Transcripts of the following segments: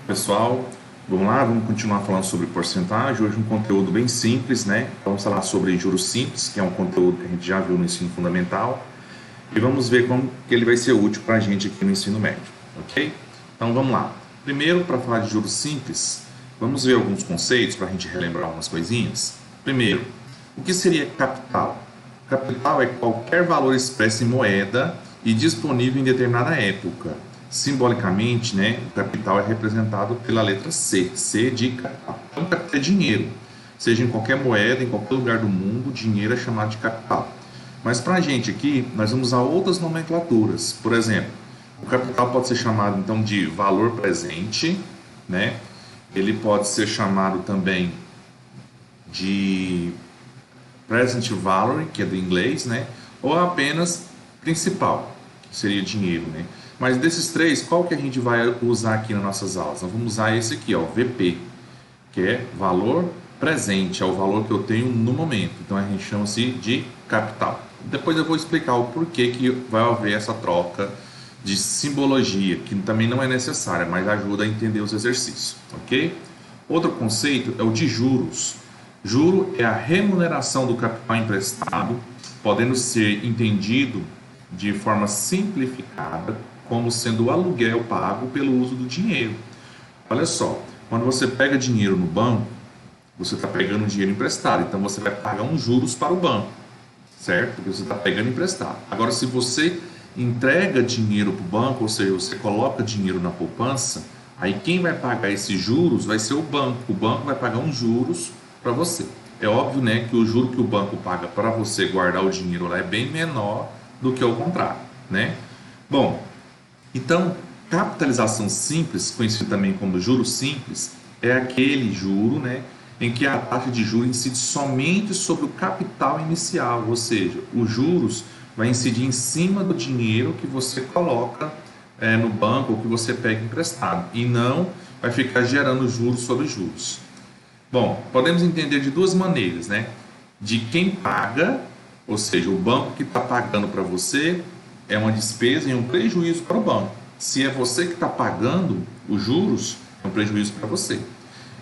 Pessoal, vamos lá, vamos continuar falando sobre porcentagem. Hoje um conteúdo bem simples, né? Vamos falar sobre juros simples, que é um conteúdo que a gente já viu no ensino fundamental, e vamos ver como que ele vai ser útil para a gente aqui no ensino médio, ok? Então vamos lá. Primeiro, para falar de juros simples, vamos ver alguns conceitos para a gente relembrar algumas coisinhas. Primeiro, o que seria capital? Capital é qualquer valor expresso em moeda e disponível em determinada época. Simbolicamente, né, o capital é representado pela letra C, C de capital. Então, capital é dinheiro, seja em qualquer moeda, em qualquer lugar do mundo, dinheiro é chamado de capital. Mas para a gente aqui, nós vamos usar outras nomenclaturas. Por exemplo, o capital pode ser chamado então de valor presente, né? Ele pode ser chamado também de present value, que é do inglês, né? Ou apenas principal, que seria dinheiro, né? Mas desses três, qual que a gente vai usar aqui nas nossas aulas? Nós vamos usar esse aqui, ó, VP, que é valor presente, é o valor que eu tenho no momento. Então a gente chama-se de capital. Depois eu vou explicar o porquê que vai haver essa troca de simbologia, que também não é necessária, mas ajuda a entender os exercícios, ok? Outro conceito é o de juros. Juro é a remuneração do capital emprestado, podendo ser entendido de forma simplificada como sendo o aluguel pago pelo uso do dinheiro. Olha só, quando você pega dinheiro no banco, você está pegando dinheiro emprestado, então você vai pagar uns juros para o banco, certo? Porque você está pegando emprestado. Agora, se você entrega dinheiro para o banco, ou seja, você coloca dinheiro na poupança, aí quem vai pagar esses juros vai ser o banco. O banco vai pagar uns juros para você. É óbvio, né, que o juro que o banco paga para você guardar o dinheiro lá é bem menor do que o contrário, né? Bom, então, capitalização simples, conhecido também como juro simples, é aquele juro, né, em que a taxa de juros incide somente sobre o capital inicial, ou seja, os juros vai incidir em cima do dinheiro que você coloca no banco ou que você pega emprestado, e não vai ficar gerando juros sobre juros. Bom, podemos entender de duas maneiras, né? De quem paga, ou seja, o banco que está pagando para você é uma despesa e um prejuízo para o banco. Se é você que está pagando os juros, é um prejuízo para você.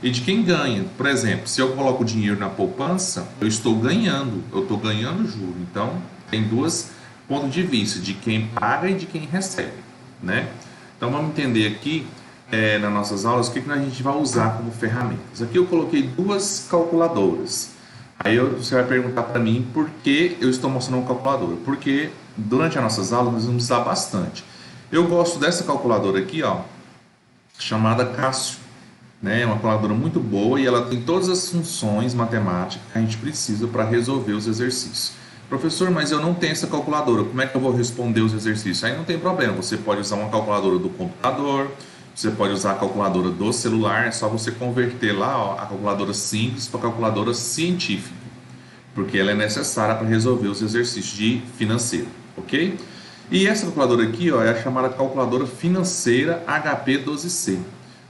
E de quem ganha, por exemplo, se eu coloco dinheiro na poupança, eu estou ganhando juro. Então, tem dois pontos de vista, de quem paga e de quem recebe, né? Então, vamos entender aqui, nas nossas aulas, o que a gente vai usar como ferramentas. Aqui eu coloquei duas calculadoras. Aí você vai perguntar para mim por que eu estou mostrando uma calculadora. Porque durante as nossas aulas nós vamos usar bastante. Eu gosto dessa calculadora aqui, ó, chamada Cássio. É uma calculadora muito boa e ela tem todas as funções matemáticas que a gente precisa para resolver os exercícios. Professor, mas eu não tenho essa calculadora, como é que eu vou responder os exercícios? Aí não tem problema, você pode usar uma calculadora do computador, você pode usar a calculadora do celular, é só você converter lá, ó, a calculadora simples para a calculadora científica, porque ela é necessária para resolver os exercícios de financeiro, ok? E essa calculadora aqui, ó, é a chamada calculadora financeira HP12C.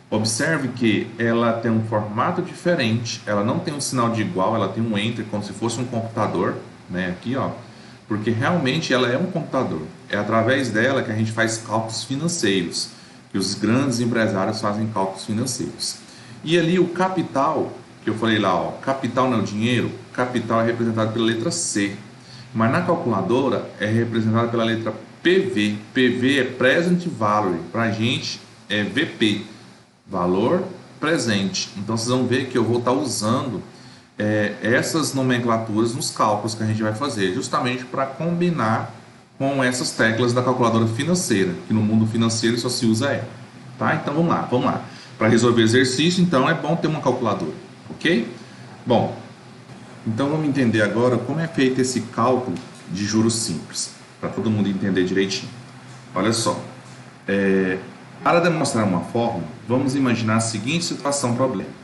Observe que ela tem um formato diferente, ela não tem um sinal de igual, ela tem um enter como se fosse um computador, né, aqui, ó, porque realmente ela é um computador. É através dela que a gente faz cálculos financeiros, que os grandes empresários fazem cálculos financeiros. E ali o capital, que eu falei lá, ó, capital não é o dinheiro, capital é representado pela letra C, mas na calculadora é representado pela letra PV. PV é Present Value, para a gente é VP, valor presente. Então vocês vão ver que eu vou estar usando essas nomenclaturas nos cálculos que a gente vai fazer, justamente para combinar com essas teclas da calculadora financeira, que no mundo financeiro só se usa ela, tá? Então vamos lá. Para resolver exercício, então é bom ter uma calculadora, ok? Bom, então vamos entender agora como é feito esse cálculo de juros simples, para todo mundo entender direitinho. Olha só, para demonstrar uma fórmula, vamos imaginar a seguinte situação problema.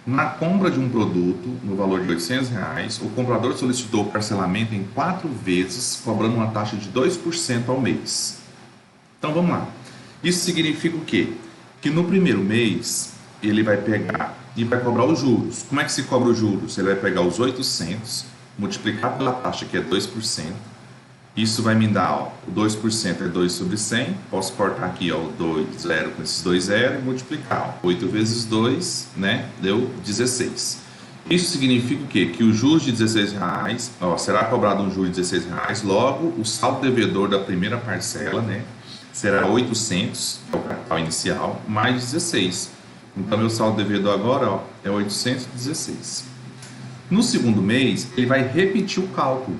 Na compra de um produto no valor de R$800, o comprador solicitou parcelamento em 4 vezes, cobrando uma taxa de 2% ao mês. Então vamos lá. Isso significa o quê? Que no primeiro mês ele vai pegar e vai cobrar os juros. Como é que se cobra os juros? Ele vai pegar os 800, multiplicar pela taxa que é 2%, Isso vai me dar, ó, o 2% é 2 sobre 100. Posso cortar aqui, ó, o 2, 0 com esses dois zeros e multiplicar. Ó. 8 vezes 2, né, deu 16. Isso significa o quê? Que os juros de R$16, ó, será cobrado um juro de R$16, logo o saldo devedor da primeira parcela, né, será 800, que é o capital inicial, mais 16. Então, meu saldo devedor agora, ó, é 816. No segundo mês, ele vai repetir o cálculo.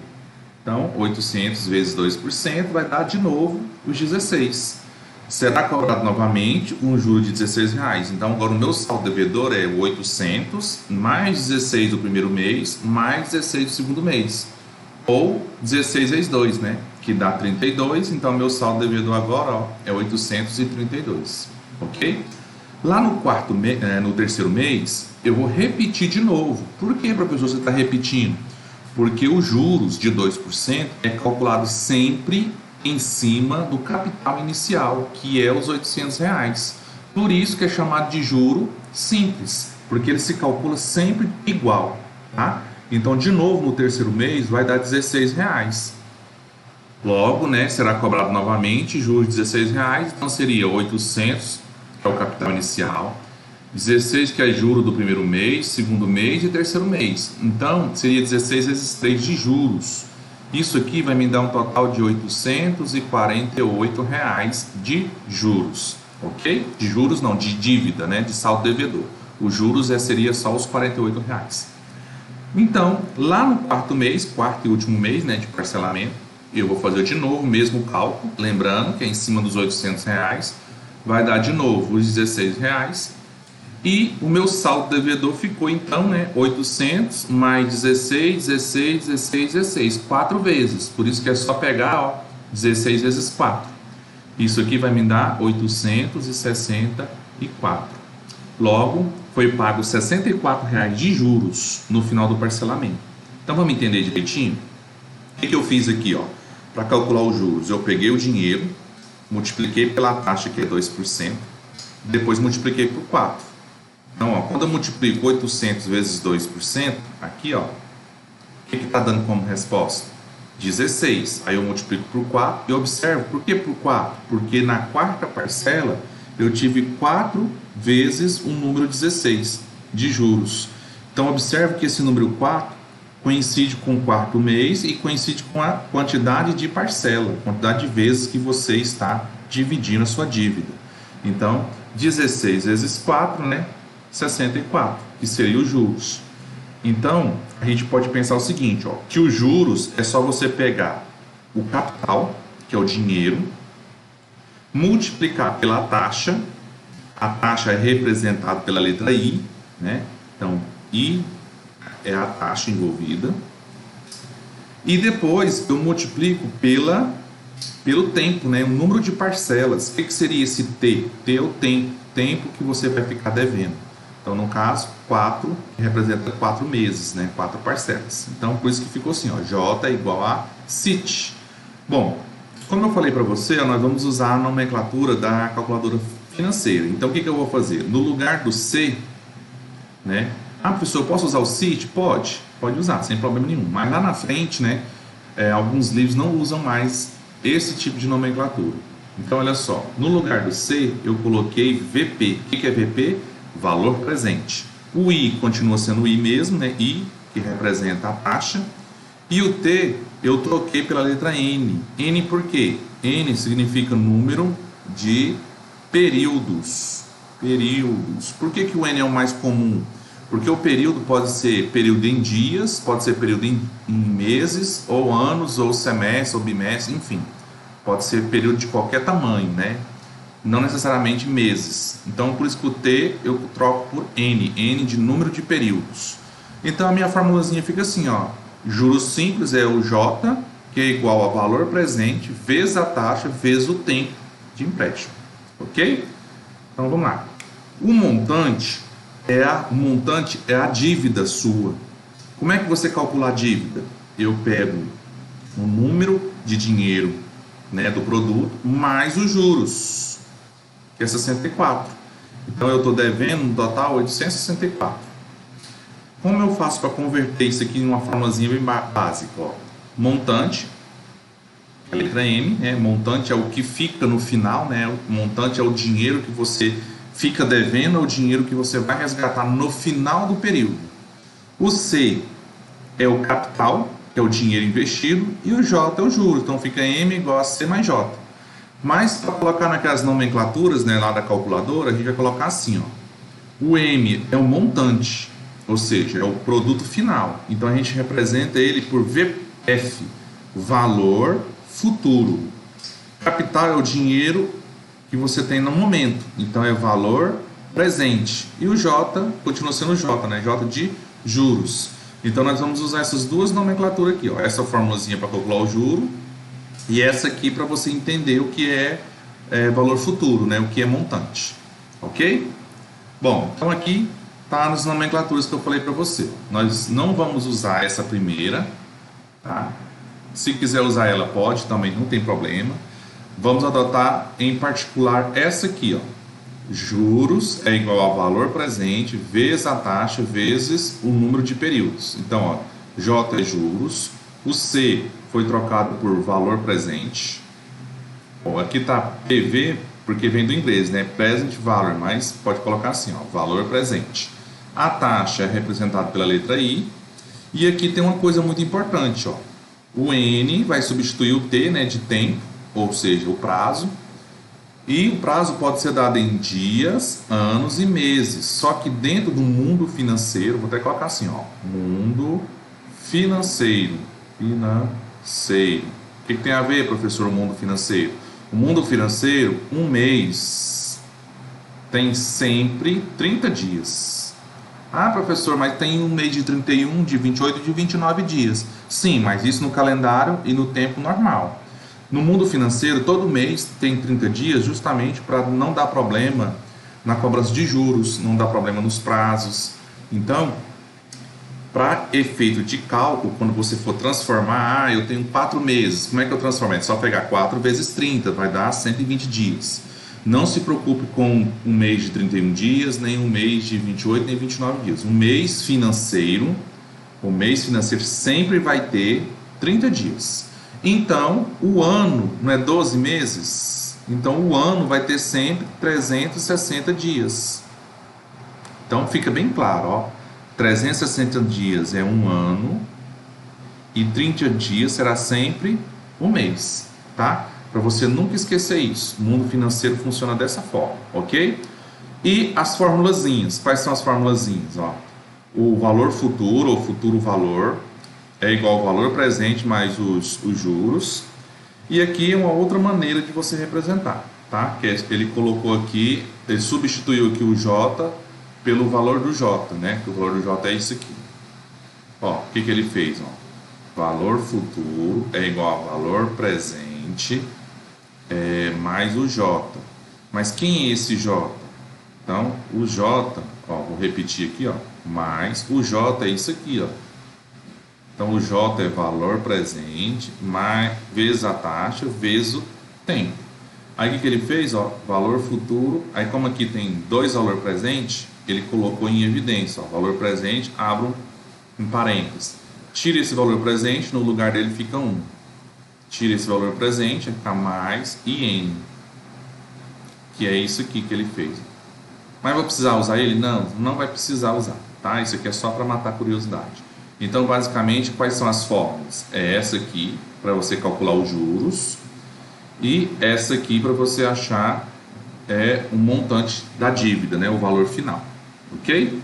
Então, 800 vezes 2% vai dar de novo os 16. Será cobrado novamente um juro de R$16. Então, agora o meu saldo devedor é 800 mais 16 do primeiro mês, mais 16 do segundo mês. Ou 16 vezes 2, né? Que dá 32. Então, meu saldo devedor agora, ó, é 832. Ok? Lá no terceiro mês, eu vou repetir de novo. Por que, professor, você está repetindo? Porque os juros de 2% é calculado sempre em cima do capital inicial, que é os R$800. Por isso que é chamado de juro simples, porque ele se calcula sempre igual, tá? Então, de novo, no terceiro mês vai dar R$16. Logo, né, será cobrado novamente juros de R$16, então seria 800, que é o capital inicial, 16 que é juro do primeiro mês, segundo mês e terceiro mês. Então, seria 16 vezes 3 de juros. Isso aqui vai me dar um total de R$848 de juros, ok? De juros não, de dívida, né? De saldo devedor. Os juros seria só os R$48. Então, lá no quarto mês, quarto e último mês, né, de parcelamento, eu vou fazer de novo o mesmo cálculo, lembrando que é em cima dos R$800, vai dar de novo os R$16. E o meu saldo devedor ficou então, né, 800 mais 16, 16, 16, 16, 4 vezes. Por isso que é só pegar, ó, 16 vezes 4. Isso aqui vai me dar 864. Logo, foi pago R$64 de juros no final do parcelamento. Então vamos entender direitinho? O que eu fiz aqui, ó? Para calcular os juros, eu peguei o dinheiro, multipliquei pela taxa que é 2%, depois multipliquei por 4. Então, ó, quando eu multiplico 800 vezes 2%, aqui, ó, o que está dando como resposta? 16. Aí eu multiplico por 4 e observo, por que por 4? Porque na quarta parcela eu tive 4 vezes o número 16 de juros. Então, observe que esse número 4 coincide com o quarto mês e coincide com a quantidade de parcela, quantidade de vezes que você está dividindo a sua dívida. Então, 16 vezes 4, né? 64, que seria os juros. Então, a gente pode pensar o seguinte, ó, que os juros é só você pegar o capital, que é o dinheiro, multiplicar pela taxa, a taxa é representada pela letra I, né? Então, I é a taxa envolvida, e depois eu multiplico pelo tempo, né? O número de parcelas. O que seria esse T? T é o tempo que você vai ficar devendo. Então, no caso, 4, que representa 4 meses, né? 4 parcelas. Então, por isso que ficou assim, ó, J é igual a CIT. Bom, como eu falei para você, nós vamos usar a nomenclatura da calculadora financeira. Então, o que eu vou fazer? No lugar do C, né? Ah, professor, eu posso usar o CIT? Pode usar, sem problema nenhum. Mas lá na frente, né, alguns livros não usam mais esse tipo de nomenclatura. Então, olha só, no lugar do C, eu coloquei VP. O que é VP? Valor presente. O I continua sendo o I mesmo, né? I, que representa a taxa. E o T, eu troquei pela letra N. N por quê? N significa número de períodos. Períodos. Por que o N é o mais comum? Porque o período pode ser período em dias, pode ser período em meses, ou anos, ou semestre, ou bimestre, enfim. Pode ser período de qualquer tamanho, né? Não necessariamente meses. Então, por isso que o T eu troco por N. N de número de períodos. Então, a minha formulazinha fica assim, ó. Juros simples é o J, que é igual a valor presente, vezes a taxa, vezes o tempo de empréstimo. Ok? Então, vamos lá. O montante é a dívida sua. Como é que você calcula a dívida? Eu pego o número de dinheiro, né, do produto, mais os juros, que é 64. Então, eu estou devendo no total 864. Como eu faço para converter isso aqui em uma formulazinha bem básica? Ó? Montante a letra M, né? Montante é o que fica no final, né? O montante é o dinheiro que você fica devendo, é o dinheiro que você vai resgatar no final do período. O C é o capital, que é o dinheiro investido, e o J é o juros, então fica M igual a C mais J. Mas para colocar naquelas nomenclaturas, né, lá da calculadora, a gente vai colocar assim, ó. O M é o montante, ou seja, é o produto final. Então a gente representa ele por VF, valor futuro. Capital é o dinheiro que você tem no momento, então é valor presente. E o J continua sendo J, né? J de juros. Então nós vamos usar essas duas nomenclaturas aqui, ó. Essa formulazinha para calcular o juro e essa aqui para você entender o que é valor futuro, né? O que é montante, ok? Bom, então aqui tá nas nomenclaturas que eu falei para você. Nós não vamos usar essa primeira, tá? Se quiser usar ela pode, também não tem problema. Vamos adotar em particular essa aqui, ó. Juros é igual a valor presente vezes a taxa vezes o número de períodos. Então, ó, J é juros, o C foi trocado por valor presente. Bom, aqui está PV porque vem do inglês, né? Present value, mas pode colocar assim, ó, valor presente. A taxa é representada pela letra I. E aqui tem uma coisa muito importante, ó. O N vai substituir o T, né, de tempo, ou seja, o prazo. E o prazo pode ser dado em dias, anos e meses. Só que dentro do mundo financeiro, vou até colocar assim, ó, mundo financeiro. Financeiro. O que tem a ver, professor, o mundo financeiro? O mundo financeiro, um mês tem sempre 30 dias. Ah, professor, mas tem um mês de 31, de 28 e de 29 dias. Sim, mas isso no calendário e no tempo normal. No mundo financeiro, todo mês tem 30 dias justamente para não dar problema na cobrança de juros, não dar problema nos prazos. Então, para efeito de cálculo, quando você for transformar, eu tenho 4 meses, como é que eu transformo? É só pegar 4 vezes 30, vai dar 120 dias. Não se preocupe com um mês de 31 dias, nem um mês de 28, nem 29 dias. O mês financeiro sempre vai ter 30 dias. Então, o ano não é 12 meses? Então, o ano vai ter sempre 360 dias. Então, fica bem claro, ó. 360 dias é um ano e 30 dias será sempre um mês, tá? Para você nunca esquecer isso. O mundo financeiro funciona dessa forma, ok? E as formulazinhas. Quais são as formulazinhas? Ó? O valor futuro, ou futuro valor, é igual ao valor presente mais os juros. E aqui é uma outra maneira de você representar, tá? Que ele colocou aqui, ele substituiu aqui o J pelo valor do J, né? Que o valor do J é isso aqui. Ó, o que ele fez? Ó? Valor futuro é igual a valor presente mais o J. Mas quem é esse J? Então, o J, ó, vou repetir aqui, ó, mais o J é isso aqui, ó. Então, o J é valor presente, mais, vezes a taxa, vezes o tempo. Aí, o que ele fez? Ó, valor futuro. Aí, como aqui tem dois valor presente, ele colocou em evidência. Ó, valor presente, abro em parênteses. Tira esse valor presente, no lugar dele fica 1. Tira esse valor presente, vai ficar mais IN. Que é isso aqui que ele fez. Mas vou precisar usar ele? Não, não vai precisar usar. Tá? Isso aqui é só para matar a curiosidade. Então, basicamente, quais são as fórmulas? É essa aqui, para você calcular os juros, e essa aqui para você achar o montante da dívida, né? O valor final, ok?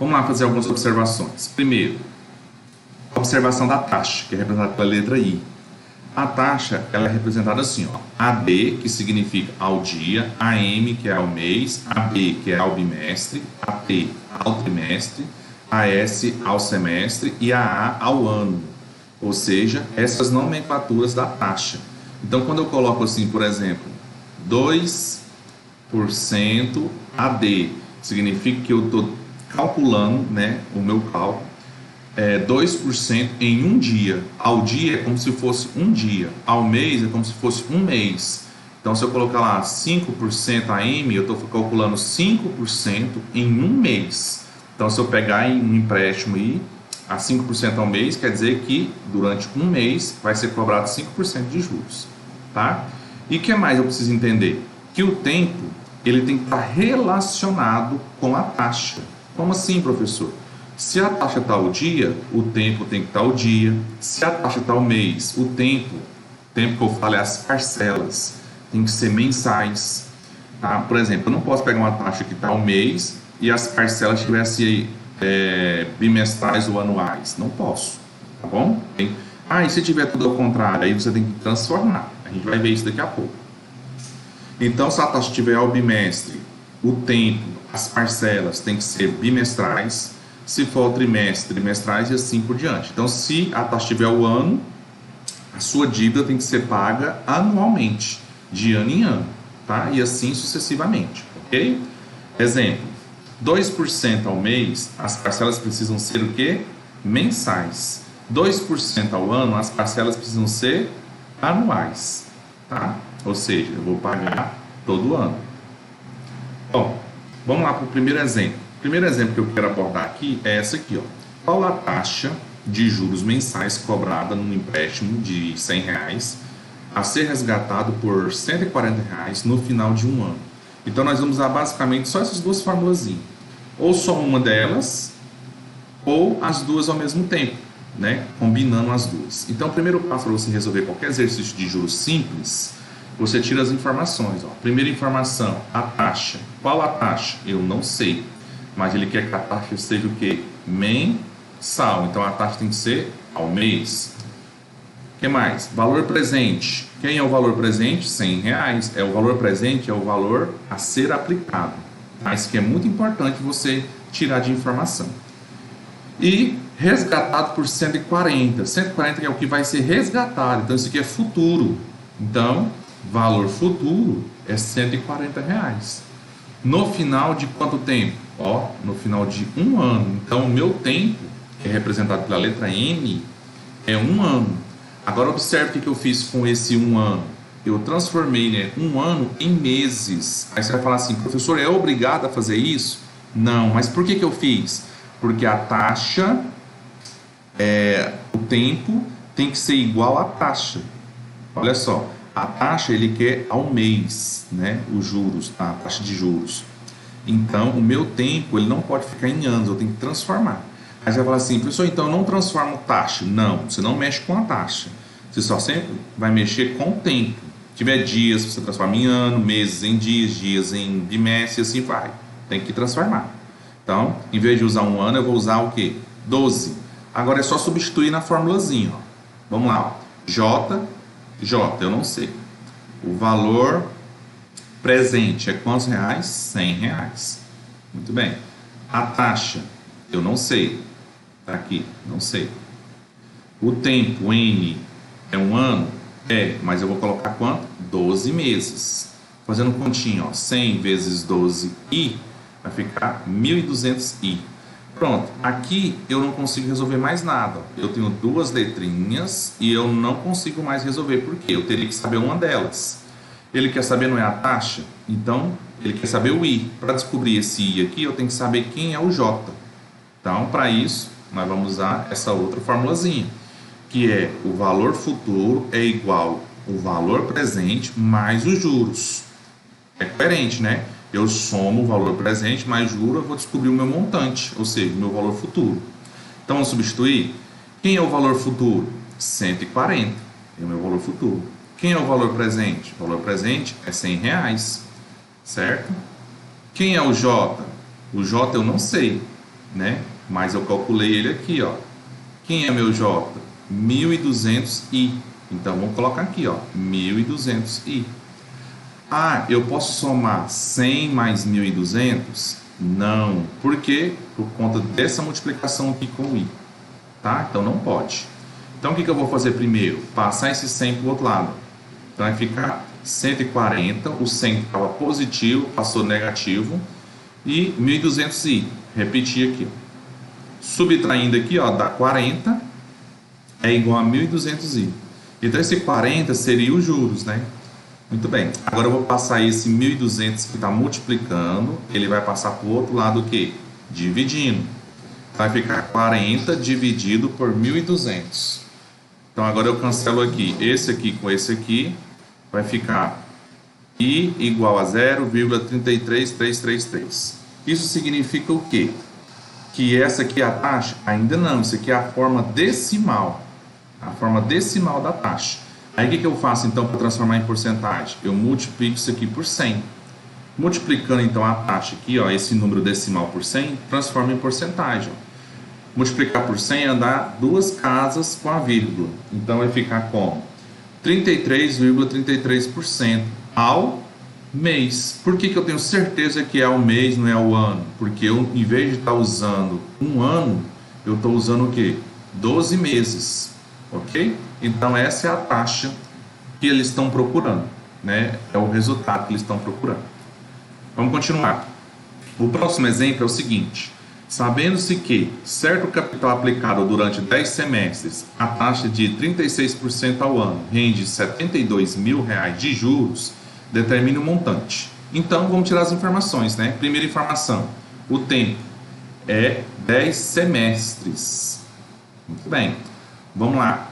Vamos lá fazer algumas observações. Primeiro, a observação da taxa, que é representada pela letra I. A taxa, ela é representada assim, ó, AD, que significa ao dia, AM, que é ao mês, AB, que é ao bimestre, AT, ao trimestre, AS ao semestre e AA ao ano, ou seja, essas nomenclaturas da taxa. Então, quando eu coloco assim, por exemplo, 2% AD, significa que eu estou calculando, né, o meu cálculo, 2% em um dia. Ao dia é como se fosse um dia, ao mês é como se fosse um mês. Então, se eu colocar lá 5% AM, eu estou calculando 5% em um mês. Então, se eu pegar um empréstimo aí a 5% ao mês, quer dizer que durante um mês vai ser cobrado 5% de juros, tá? E o que mais eu preciso entender? Que o tempo, ele tem que estar relacionado com a taxa. Como assim, professor? Se a taxa está ao dia, o tempo tem que estar ao dia. Se a taxa está ao mês, o tempo que eu falo é as parcelas, tem que ser mensais. Tá? Por exemplo, eu não posso pegar uma taxa que está ao mês e as parcelas tivessem bimestrais ou anuais. Não posso, tá bom? E se tiver tudo ao contrário, aí você tem que transformar. A gente vai ver isso daqui a pouco. Então, se a taxa tiver ao bimestre, o tempo, as parcelas tem que ser bimestrais. Se for trimestre, trimestrais e assim por diante. Então, se a taxa tiver o ano, a sua dívida tem que ser paga anualmente, de ano em ano, tá? E assim sucessivamente, ok? Exemplo, 2% ao mês, as parcelas precisam ser o quê? Mensais. 2% ao ano, as parcelas precisam ser anuais, tá? Ou seja, eu vou pagar todo ano. Bom, vamos lá para o primeiro exemplo. O primeiro exemplo que eu quero abordar aqui é essa aqui, ó. Qual a taxa de juros mensais cobrada num empréstimo de R$100 a ser resgatado por R$140 no final de um ano? Então, nós vamos usar basicamente só essas duas formulazinhas. Ou só uma delas, ou as duas ao mesmo tempo, né? Combinando as duas. Então, o primeiro passo para você resolver qualquer exercício de juros simples, você tira as informações. Ó. Primeira informação, a taxa. Qual a taxa? Eu não sei. Mas ele quer que a taxa seja o quê? Mensal. Então, a taxa tem que ser ao mês. O que mais? Valor presente. Quem é o valor presente? R$100. O valor presente é o valor a ser aplicado. Tá? Isso que é muito importante você tirar de informação. E resgatado por 140. 140 é o que vai ser resgatado. Então, isso aqui é futuro. Então, valor futuro é R$140. No final de quanto tempo? Ó, no final de um ano. Então, o meu tempo, que é representado pela letra N, é um ano. Agora, observe o que eu fiz com esse um ano. Eu transformei um ano em meses. Aí você vai falar assim, professor, é obrigado a fazer isso? Não, mas por que eu fiz? Porque a taxa, o tempo tem que ser igual à taxa. Olha só, a taxa ele quer ao mês, né? Os juros, a taxa de juros. Então, o meu tempo ele não pode ficar em anos, eu tenho que transformar. Aí você vai falar assim, professor, então eu não transformo taxa. Não, você não mexe com a taxa. Você só sempre vai mexer com o tempo. Se tiver dias, você transforma em ano, meses em dias, dias em bimestre, e assim vai. Tem que transformar. Então, em vez de usar um ano, eu vou usar o quê? 12. Agora é só substituir na formulazinha. Ó. Vamos lá. Ó. J, eu não sei. O valor presente é quantos reais? R$100. Muito bem. A taxa, eu não sei. Está aqui, não sei. O tempo, N, é um ano? Mas eu vou colocar quanto? 12 meses. Fazendo continho, ó, 100 vezes 12i, vai ficar 1.200i. Pronto, aqui eu não consigo resolver mais nada. Eu tenho duas letrinhas e eu não consigo mais resolver. Por quê? Eu teria que saber uma delas. Ele quer saber, não é a taxa? Então, ele quer saber o i. Para descobrir esse i aqui, eu tenho que saber quem é o j. Então, para isso, nós vamos usar essa outra formulazinha, que é o valor futuro é igual ao valor presente mais os juros. É coerente, né? Eu somo o valor presente mais juro, eu vou descobrir o meu montante, ou seja, o meu valor futuro. Então, vamos substituir. Quem é o valor futuro? 140 é o meu valor futuro. Quem é o valor presente? O valor presente é R$100, certo? Quem é o J? O J eu não sei, né? Mas eu calculei ele aqui, ó. Quem é meu J? 1.200i. Então, vamos colocar aqui, ó, 1.200i. Ah, eu posso somar 100 mais 1.200? Não. Por quê? Por conta dessa multiplicação aqui com o i. Tá? Então, não pode. Então, o que eu vou fazer primeiro? Passar esse 100 para o outro lado. Então, vai ficar 140. O 100 estava positivo, passou negativo. E 1.200i. Repetir aqui. Subtraindo aqui, ó, dá 40. É igual a 1.200i. Então, esse 40 seria os juros, né? Muito bem. Agora eu vou passar esse 1.200 que está multiplicando. Ele vai passar para o outro lado o quê? Dividindo. Vai ficar 40 dividido por 1.200. Então agora eu cancelo aqui. Esse aqui com esse aqui. Vai ficar I igual a 0,33333. Isso significa o quê? Que essa aqui é a taxa? Ainda não. Isso aqui é a forma decimal. A forma decimal da taxa. Aí o que eu faço então para transformar em porcentagem? Eu multiplico isso aqui por 100. Multiplicando então a taxa aqui, ó, esse número decimal por 100, transforma em porcentagem. Ó. Multiplicar por 100 é andar 2 casas com a vírgula. Então vai ficar como? 33,33% ao mês. Por que eu tenho certeza que é ao mês, não é ao ano? Porque eu, em vez de estar usando um ano, eu estou usando o quê? 12 meses. Ok? Então essa é a taxa que eles estão procurando, né? É o resultado que eles estão procurando. Vamos continuar. O próximo exemplo é o seguinte: sabendo-se que certo capital aplicado durante 10 semestres, a taxa de 36% ao ano rende R$ 72.000 de juros, determine o montante. Então vamos tirar as informações, né? Primeira informação: o tempo é 10 semestres. Muito bem. Vamos lá.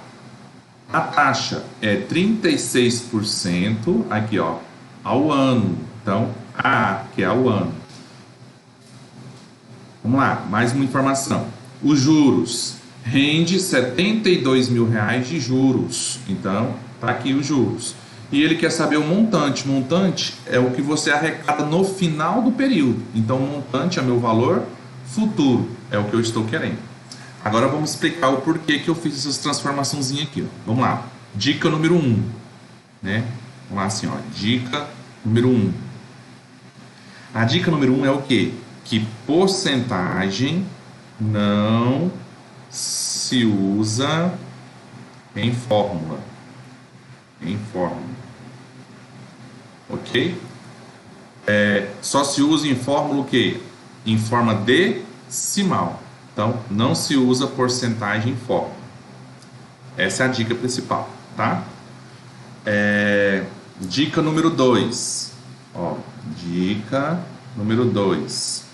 A taxa é 36% aqui, ó, ao ano. Então, A, que é ao ano. Vamos lá, mais uma informação. Os juros rende R$ 72.000 de juros. Então, tá aqui os juros. E ele quer saber o montante. Montante é o que você arrecada no final do período. Então, o montante é meu valor futuro. É o que eu estou querendo. Agora vamos explicar o porquê que eu fiz essas transformaçõezinhas aqui. Ó. Vamos lá. Dica número 1. Né? Vamos lá assim, ó. Dica número 1. A dica número 1 é o quê? Que porcentagem não se usa em fórmula. Em fórmula. Ok? Só se usa em fórmula o quê? Em forma decimal. Então, não se usa porcentagem em fórmula. Essa é a dica principal, tá? Dica número 2. Ó, dica número 2.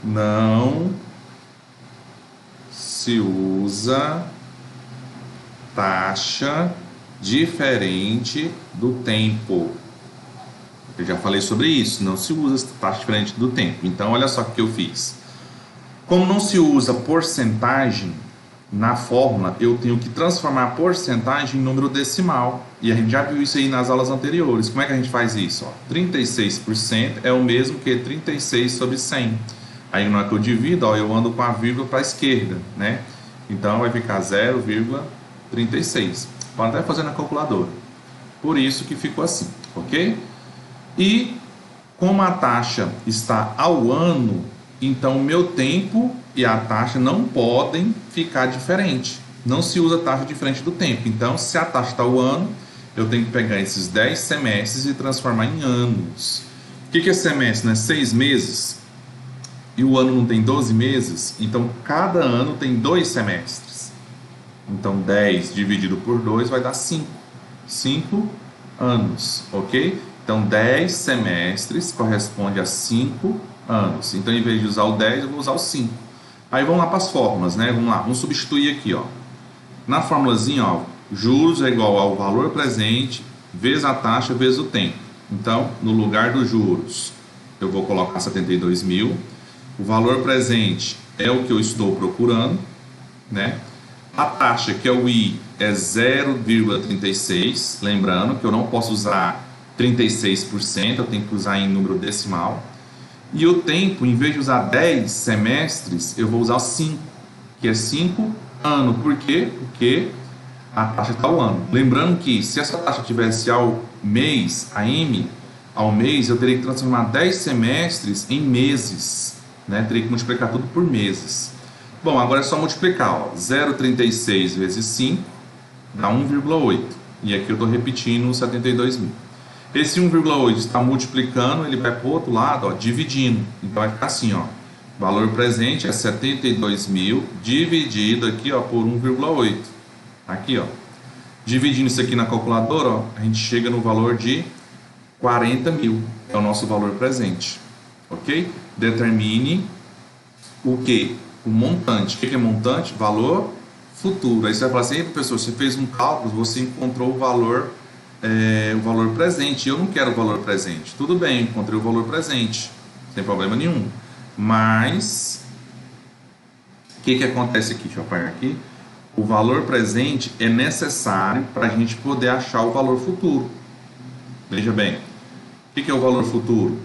Não se usa taxa diferente do tempo. Eu já falei sobre isso, não se usa taxa diferente do tempo. Então, olha só o que eu fiz. Como não se usa porcentagem na fórmula, eu tenho que transformar a porcentagem em número decimal. E a gente já viu isso aí nas aulas anteriores. Como é que a gente faz isso? Ó, 36% é o mesmo que 36 sobre 100. Aí, na hora que eu divido, ó, eu ando com a vírgula para a esquerda, né? Então, vai ficar 0,36. Pode até fazer na calculadora. Por isso que ficou assim, ok? E como a taxa está ao ano, então o meu tempo e a taxa não podem ficar diferentes. Não se usa taxa diferente do tempo. Então, se a taxa está ao ano, eu tenho que pegar esses 10 semestres e transformar em anos. O que é semestre? Né? 6 meses. E o ano não tem 12 meses. Então, cada ano tem 2 semestres. Então, 10 dividido por 2 vai dar 5. 5 anos, ok? Então, 10 semestres corresponde a 5 anos. Então, em vez de usar o 10, eu vou usar o 5. Aí, vamos lá para as fórmulas, né? Vamos lá, vamos substituir aqui, ó. Na formulazinha, ó, juros é igual ao valor presente vezes a taxa vezes o tempo. Então, no lugar dos juros, eu vou colocar 72.000. O valor presente é o que eu estou procurando, né? A taxa, que é o I, é 0,36. Lembrando que eu não posso usar 36%, eu tenho que usar em número decimal. E o tempo, em vez de usar 10 semestres, eu vou usar 5, que é 5 anos. Por quê? Porque a taxa está ao ano. Lembrando que se essa taxa tivesse ao mês, a M, ao mês, eu teria que transformar 10 semestres em meses, né? Teria que multiplicar tudo por meses. Bom, agora é só multiplicar, ó. 0,36 vezes 5 dá 1,8. E aqui eu estou repetindo os 72.000. Esse 1,8 está multiplicando, ele vai para o outro lado, ó, dividindo. Então vai ficar assim, ó. Valor presente é 72.000 dividido aqui, ó, por 1,8. Aqui, ó. Dividindo isso aqui na calculadora, ó, a gente chega no valor de 40.000. É o nosso valor presente. ok? Determine o que? O montante. O que é montante? Valor futuro. Aí você vai falar assim, professor, você fez um cálculo, você encontrou o valor presente. Eu não quero o valor presente. Tudo bem, encontrei o valor presente, sem problema nenhum. Mas o que acontece aqui? Deixa eu apagar aqui. O valor presente é necessário para a gente poder achar o valor futuro. Veja bem, o que é o valor futuro?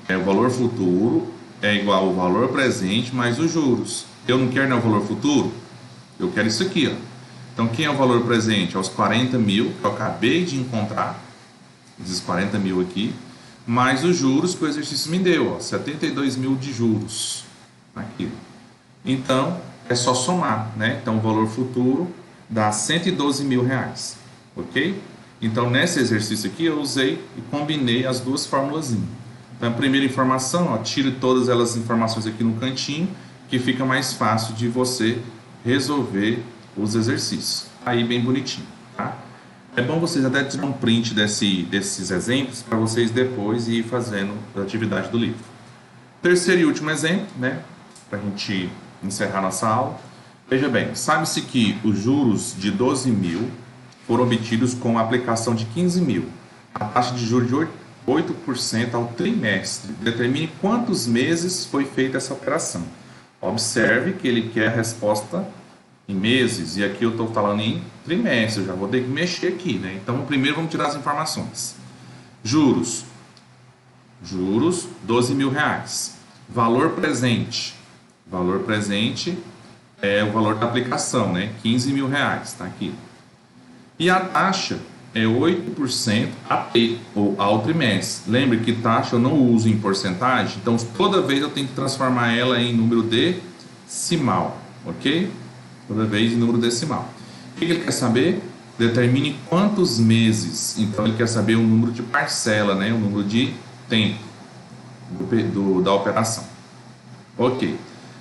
O valor futuro é igual ao valor presente mais os juros. Eu não quero, né, o valor futuro? Eu quero isso aqui, ó. Então, quem é o valor presente? É os 40 mil que eu acabei de encontrar, esses 40 mil aqui, mais os juros que o exercício me deu, ó, 72 mil de juros. Aqui. Então, é só somar, né? Então, o valor futuro dá 112 mil reais, ok? Então, nesse exercício aqui, eu usei e combinei as duas fórmulas. Então, a primeira informação, ó, tire todas as informações aqui no cantinho, que fica mais fácil de você resolver os exercícios. Aí, bem bonitinho, tá? É bom vocês até tirar um print desses exemplos para vocês depois ir fazendo a atividade do livro. Terceiro e último exemplo, né? Para a gente encerrar nossa aula. Veja bem, sabe-se que os juros de 12 mil foram obtidos com a aplicação de 15 mil. A taxa de juros de 8% ao trimestre. Determine quantos meses foi feita essa operação. Observe que ele quer a resposta em meses, e aqui eu estou falando em trimestre, eu já vou ter que mexer aqui, né? Então, primeiro vamos tirar as informações. Juros, 12 mil reais. Valor presente é o valor da aplicação, né? 15 mil reais, tá aqui. E a taxa é 8% AT, ou ao trimestre. Lembre que taxa eu não uso em porcentagem, então toda vez eu tenho que transformar ela em número decimal, ok? Toda vez em número decimal. O que ele quer saber? Determine quantos meses. Então ele quer saber o número de parcela, né? O número de tempo da operação. Ok.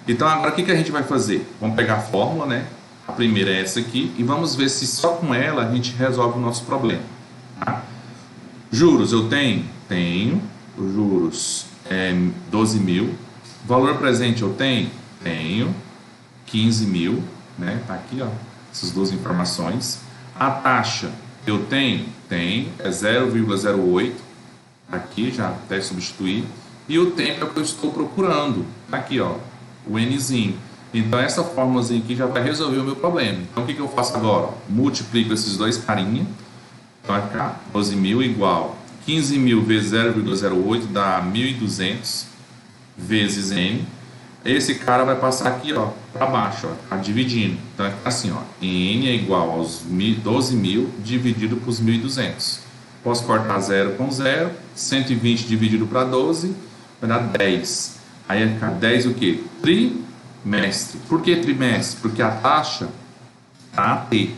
Então agora o que a gente vai fazer? Vamos pegar a fórmula, né? A primeira é essa aqui e vamos ver se só com ela a gente resolve o nosso problema. Tá? Juros eu tenho? Tenho. Os juros é 12 mil. Valor presente eu tenho? Tenho. 15 mil. Né? Tá aqui, ó, essas duas informações. A taxa eu tenho? Tenho. É 0,08. Aqui já até substituir. E o tempo é o que eu estou procurando. Tá aqui, ó, o Nzinho. Então, essa fórmulazinha aqui já vai resolver o meu problema. Então, o que eu faço agora? Multiplico esses dois carinha. Então, vai ficar 12 mil igual 15 mil vezes 0,08 dá 1.200 vezes N. Esse cara vai passar aqui, ó, para baixo, ó, tá dividindo. Então, vai ficar assim, ó, N é igual aos 12 mil dividido por 1.200. Posso cortar 0 com 0. 120 dividido para 12 vai dar 10. Aí vai ficar 10 o quê? Trimestre. Por que trimestre? Porque a taxa está AT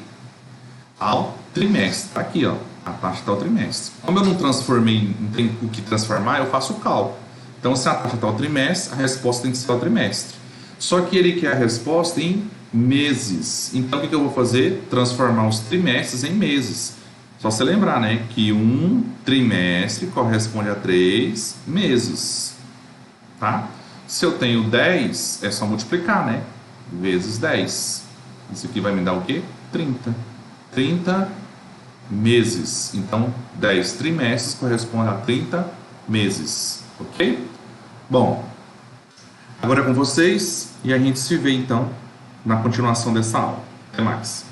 ao trimestre. Tá aqui, ó. A taxa está ao trimestre. Como eu não transformei, não tem o que transformar, eu faço o cálculo. Então, se a taxa está ao trimestre, a resposta tem que ser ao trimestre. Só que ele quer a resposta em meses. Então, o que eu vou fazer? Transformar os trimestres em meses. Só você lembrar, né? Que um trimestre corresponde a 3 meses. Tá? Se eu tenho 10, é só multiplicar, né? Vezes 10. Isso aqui vai me dar o quê? 30. 30 meses. Então, 10 trimestres corresponde a 30 meses. Ok? Bom, agora é com vocês e a gente se vê então na continuação dessa aula. Até mais.